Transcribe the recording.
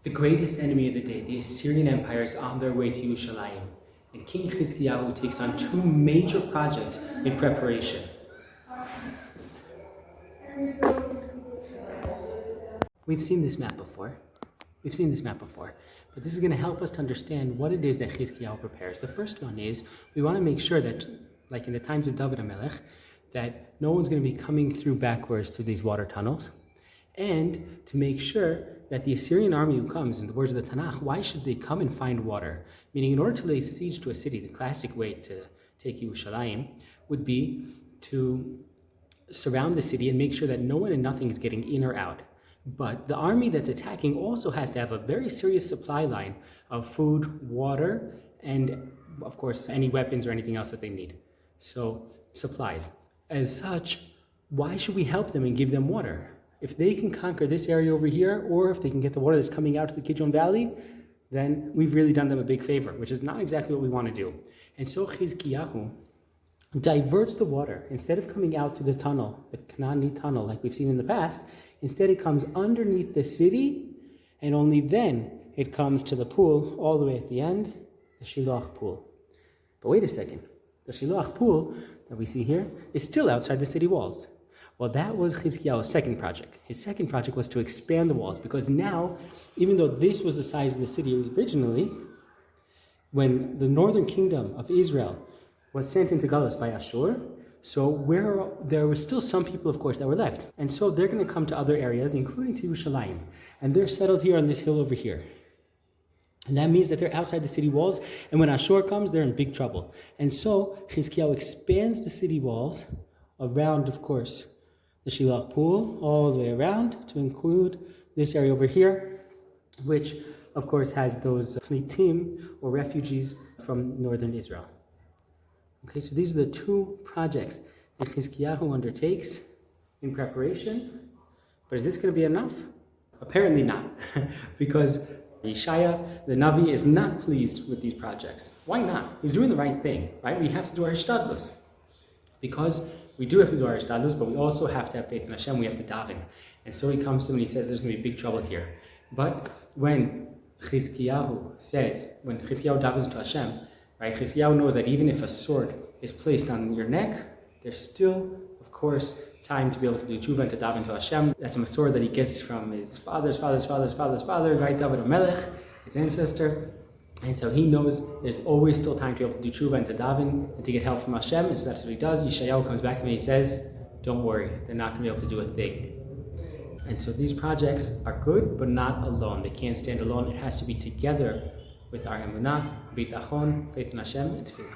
The greatest enemy of the day, the Assyrian Empire, is on their way to Yerushalayim, and King Chizkiyahu takes on two major projects in preparation. We've seen this map before, but this is going to help us to understand what it is that Chizkiyahu prepares. The first one is, we want to make sure that, like in the times of David HaMelech, that no one's going to be coming through backwards through these water tunnels, and to make sure that the Assyrian army who comes, in the words of the Tanakh, why should they come and find water? Meaning, in order to lay siege to a city, the classic way to take Yerushalayim would be to surround the city and make sure that no one and nothing is getting in or out. But the army that's attacking also has to have a very serious supply line of food, water, and of course, any weapons or anything else that they need. So, supplies. As such, why should we help them and give them water? If they can conquer this area over here, or if they can get the water that's coming out to the Kidron Valley, then we've really done them a big favor, which is not exactly what we want to do. And so Chizkiyahu diverts the water. Instead of coming out through the tunnel, the Canaanite tunnel, like we've seen in the past, instead it comes underneath the city, and only then it comes to the pool, all the way at the end, the Shiloach pool. But wait a second, the Shiloach pool that we see here is still outside the city walls. Well, that was Chizkiyahu's second project. His second project was to expand the walls, because now, even though this was the size of the city originally, when the northern kingdom of Israel was sent into Galus by Ashur, so there were still some people, of course, that were left. And so they're going to come to other areas, including to Yerushalayim. And they're settled here on this hill over here. And that means that they're outside the city walls, and when Ashur comes, they're in big trouble. And so Chizkiyahu expands the city walls around, of course, the Shiloach pool, all the way around, to include this area over here, which, of course, has those Plitim, or refugees from northern Israel. Okay, so these are the two projects that Chizkiyahu undertakes in preparation. But is this going to be enough? Apparently not, because Yeshaya, the Navi, is not pleased with these projects. Why not? He's doing the right thing, right? We have to do our hishtadlus, because we do have to do our hishtadlus, but we also have to have faith in Hashem. We have to daven. And so he comes to him and he says, there's going to be big trouble here. But when Chizkiyahu davens to Hashem, right? Chizkiyahu knows that even if a sword is placed on your neck, there's still, of course, time to be able to do tshuva and to daven to Hashem. That's a sword that he gets from his father's father, right? David HaMelech, his ancestor. And so he knows there's always still time to be able to do tshuva and to daven and to get help from Hashem. And so that's what he does. Yeshayahu comes back to him and he says, don't worry, they're not going to be able to do a thing. And so these projects are good, but not alone. They can't stand alone. It has to be together with our emunah, bitachon, faith in Hashem, and tefillah.